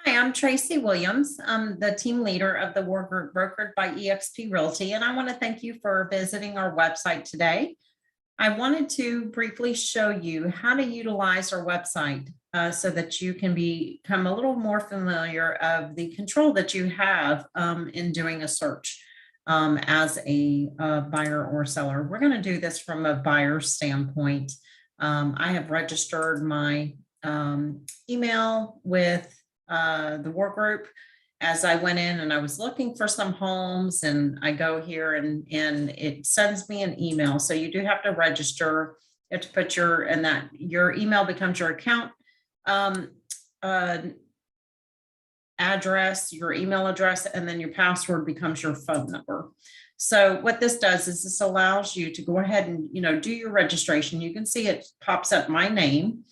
Hi, I'm Tracy Williams. I'm the team leader of the War Group brokered by eXp Realty, and I want to thank you for visiting our website today. I wanted to briefly show you how to utilize our website so that you can become a little more familiar of the control that you have in doing a search as a buyer or seller. We're going to do this from a buyer standpoint. I have registered my email with the War Group as I went in and I was looking for some homes, and I go here and it sends me an email. So you do have to register. You have to put your email becomes your account address, your email address, and then your password becomes your phone number. So what this does is this allows you to go ahead and do your registration. You can see it pops up my name.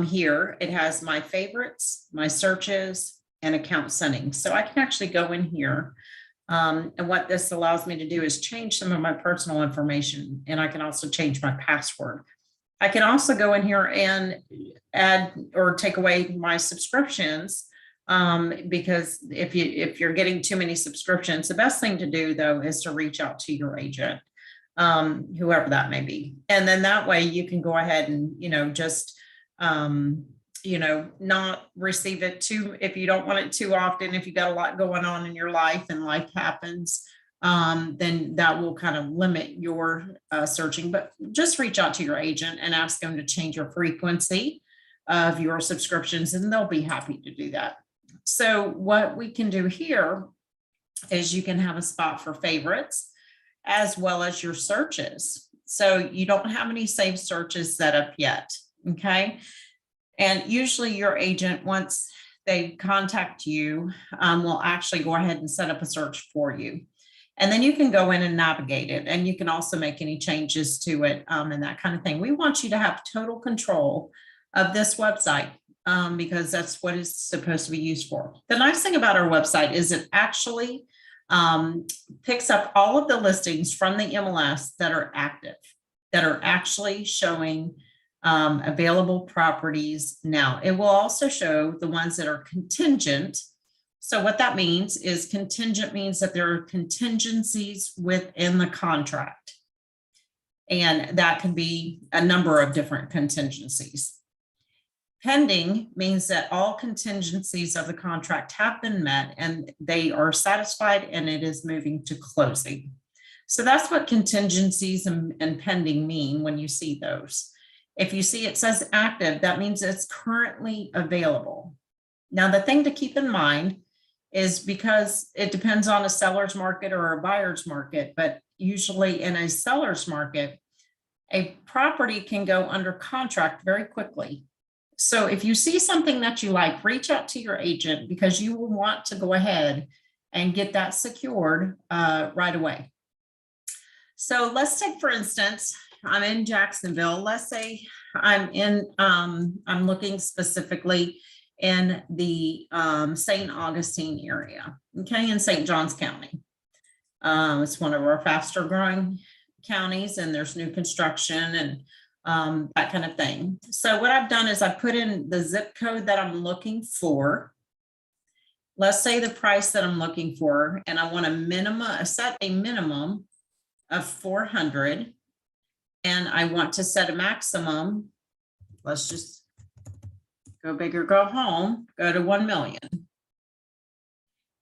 Here it has my favorites, my searches, and account settings. So I can actually go in here. And what this allows me to do is change some of my personal information, and I can also change my password. I can also go in here and add or take away my subscriptions, because if you're getting too many subscriptions, the best thing to do though is to reach out to your agent, whoever that may be. And then that way you can go ahead and, just not receive it too, if you don't want it too often, if you got a lot going on in your life and life happens, then that will kind of limit your searching. But just reach out to your agent and ask them to change your frequency of your subscriptions, and they'll be happy to do that. So what we can do here is you can have a spot for favorites as well as your searches. So you don't have any saved searches set up yet. Okay. And usually your agent, once they contact you, will actually go ahead and set up a search for you. And then you can go in and navigate it. And you can also make any changes to it and that kind of thing. We want you to have total control of this website because that's what it's supposed to be used for. The nice thing about our website is it actually picks up all of the listings from the MLS that are active, that are actually showing available properties now. It will also show the ones that are contingent. So what that means is contingent means that there are contingencies within the contract. And that can be a number of different contingencies. Pending means that all contingencies of the contract have been met and they are satisfied and it is moving to closing. So that's what contingencies and pending mean when you see those. If you see it says active, that means it's currently available. Now, the thing to keep in mind is because it depends on a seller's market or a buyer's market, but usually in a seller's market, a property can go under contract very quickly. So if you see something that you like, reach out to your agent because you will want to go ahead and get that secured right away. So let's take, for instance, I'm in Jacksonville. Let's say I'm looking specifically in the St. Augustine area, okay, in St. Johns County. It's one of our faster growing counties, and there's new construction and that kind of thing. So what I've done is I put in the zip code that I'm looking for. Let's say the price that I'm looking for, and I want set a minimum of 400. And I want to set a maximum. Let's just go big or go home, go to 1 million.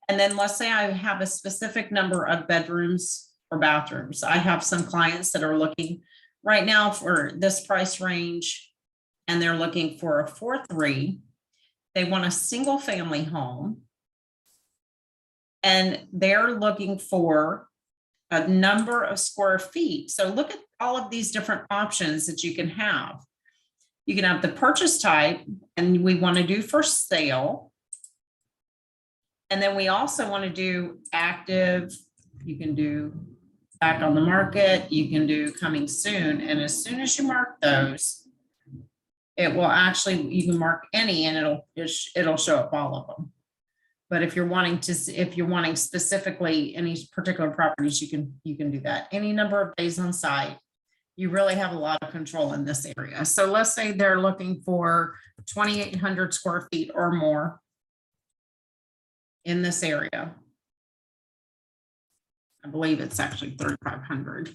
And then let's say I have a specific number of bedrooms or bathrooms. I have some clients that are looking right now for this price range, and they're looking for a 4.3. They want a single family home, and they're looking for a number of square feet. So look at all of these different options that you can have. You can have the purchase type, and we want to do for sale. And then we also want to do active. You can do back on the market. You can do coming soon. And as soon as you mark those, it will actually, you can mark any and it'll show up all of them. But if you're wanting specifically any particular properties, you can do that. Any number of days on site. You really have a lot of control in this area. So let's say they're looking for 2,800 square feet or more. in this area. I believe it's actually 3,500.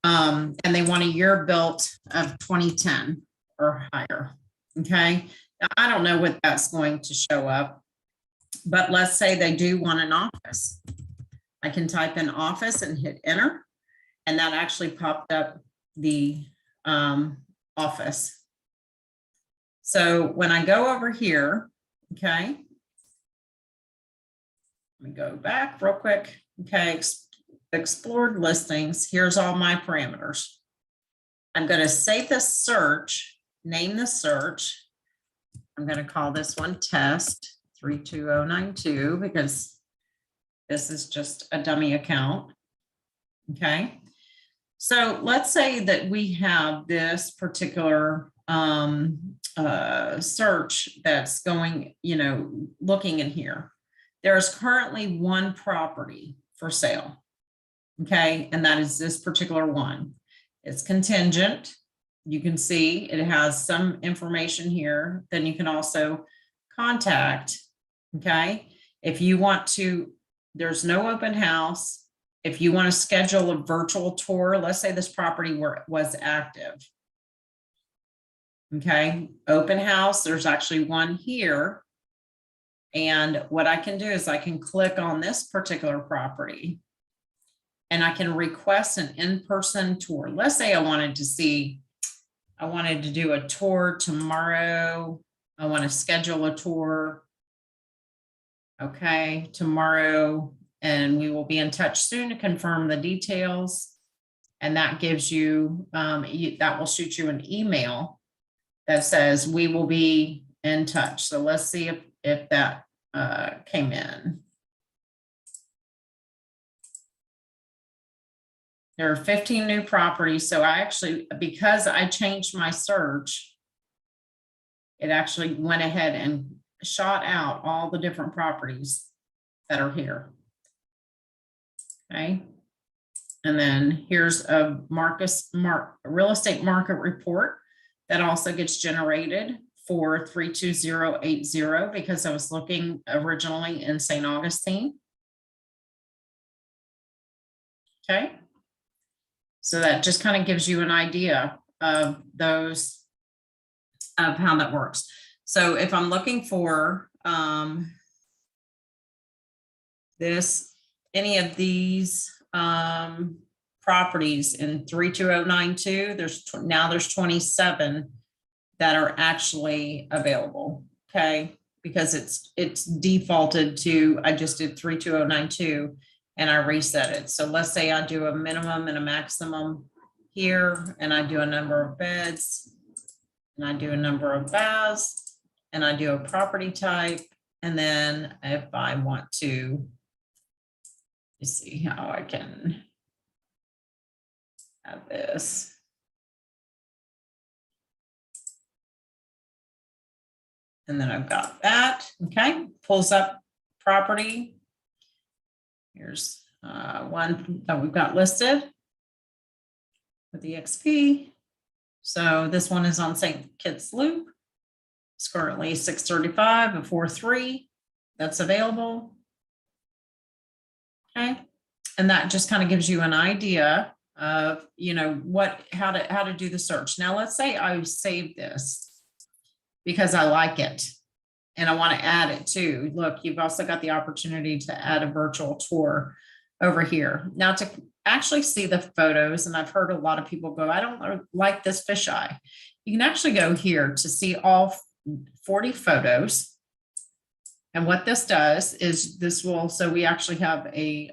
And they want a year built of 2010 or higher. Okay. Now, I don't know what that's going to show up, but let's say they do want an office. I can type in office and hit enter, and that actually popped up the office. So when I go over here, okay, let me go back real quick. Okay, explored listings. Here's all my parameters. I'm going to save this search, name the search. I'm going to call this one test 32092 because this is just a dummy account. Okay. So let's say that we have this particular search that's going, looking in here. There's currently one property for sale. Okay. And that is this particular one. It's contingent. You can see it has some information here. Then you can also contact. Okay. If you want to, there's no open house. If you want to schedule a virtual tour, let's say this property was active. Okay. Open house. There's actually one here. And what I can do is I can click on this particular property and I can request an in-person tour. Let's say I wanted to do a tour tomorrow. I want to schedule a tour. Okay, tomorrow, and we will be in touch soon to confirm the details. And that gives you, that will shoot you an email that says we will be in touch. So let's see if that came in. There are 15 new properties. So I actually, because I changed my search, it actually went ahead and shot out all the different properties that are here. Okay. And then here's a real estate market report that also gets generated for 32080 because I was looking originally in St. Augustine. Okay. So that just kind of gives you an idea of those, of how that works. So if I'm looking for any of these properties in 32092, there's 27 that are actually available. Okay, because it's defaulted to, I just did 32092 and I reset it. So let's say I do a minimum and a maximum here, and I do a number of beds, and I do a number of baths, and I do a property type. And then if I want to, let's see how I can have this. And then I've got that. Okay, pulls up property. Here's one that we've got listed with EXP. So this one is on St. Kitts Loop. It's currently 635 before 3. That's available. Okay, and that just kind of gives you an idea of, how to do the search. Now let's say I save this because I like it and I want to add it too. Look, you've also got the opportunity to add a virtual tour over here. Now to actually see the photos, and I've heard a lot of people go, I don't like this fisheye. You can actually go here to see all 40 photos. And what this does is this will, so we actually have a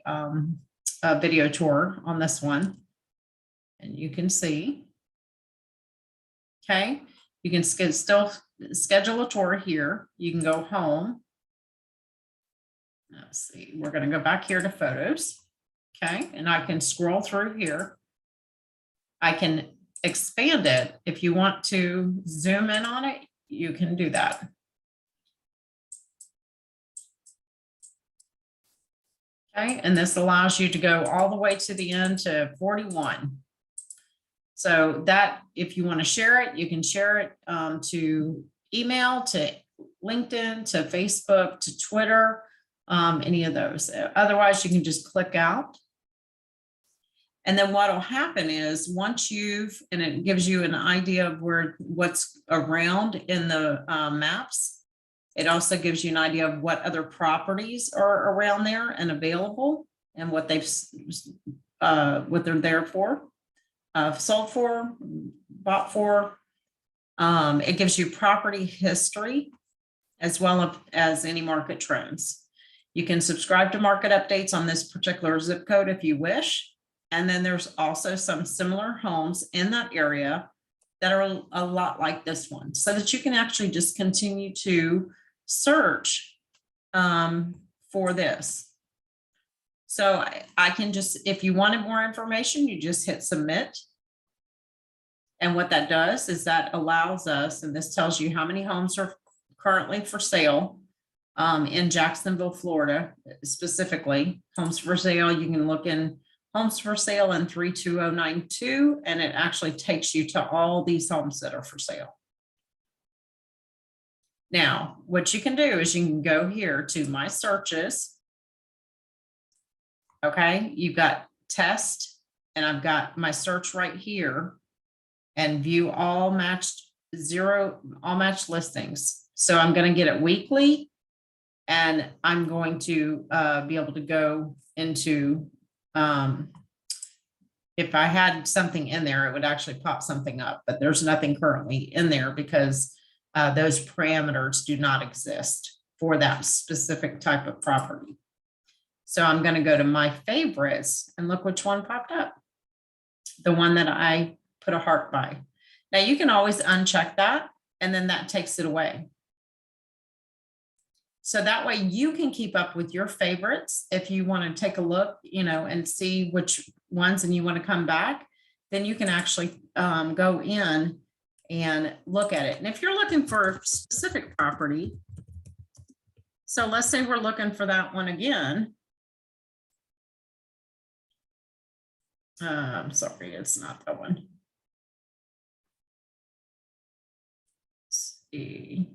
video tour on this one. And you can see, okay, you can still schedule a tour here. You can go home. Let's see, we're going to go back here to photos. Okay, and I can scroll through here. I can expand it. If you want to zoom in on it, you can do that. Okay, and this allows you to go all the way to the end to 41. So that, if you want to share it, you can share it to email, to LinkedIn, to Facebook, to Twitter. any of those. Otherwise, you can just click out. And then what'll happen is once and it gives you an idea of what's around in the maps. It also gives you an idea of what other properties are around there and available and what what they're there for, sold for, bought for. It gives you property history as well as any market trends. You can subscribe to market updates on this particular zip code if you wish. And then there's also some similar homes in that area that are a lot like this one, so that you can actually just continue to search for this. So I can just, if you wanted more information, you just hit submit. And what that does is that allows us, and this tells you how many homes are currently for sale in Jacksonville, Florida, specifically. Homes for sale, you can look in homes for sale in 32092, and it actually takes you to all these homes that are for sale. Now, what you can do is you can go here to my searches. Okay, you've got test, and I've got my search right here, and view all matched listings. So I'm going to get it weekly, and I'm going to be able to go into, if I had something in there, it would actually pop something up, but there's nothing currently in there because those parameters do not exist for that specific type of property. So I'm going to go to my favorites and look which one popped up. The one that I put a heart by. Now you can always uncheck that, and then that takes it away. So that way you can keep up with your favorites. If you want to take a look, and see which ones and you want to come back, then you can actually go in and look at it. And if you're looking for a specific property, so let's say we're looking for that one again. Sorry, it's not that one. Let's see.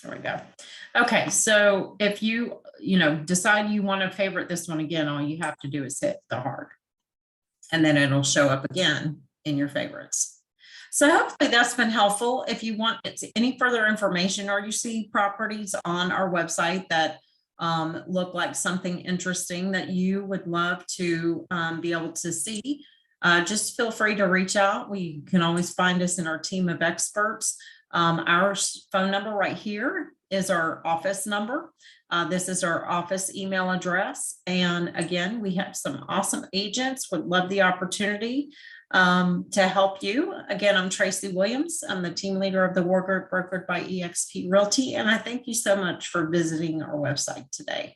There we go. Okay, so if you decide you want to favorite this one again, all you have to do is hit the heart, and then it'll show up again in your favorites. So hopefully that's been helpful. If you want any further information, or you see properties on our website that look like something interesting that you would love to be able to see, just feel free to reach out. We can always find us in our team of experts. Our phone number right here is our office number. This is our office email address. And again, we have some awesome agents, would love the opportunity to help you. Again, I'm Tracy Williams. I'm the team leader of the War Group brokered by eXp Realty. And I thank you so much for visiting our website today.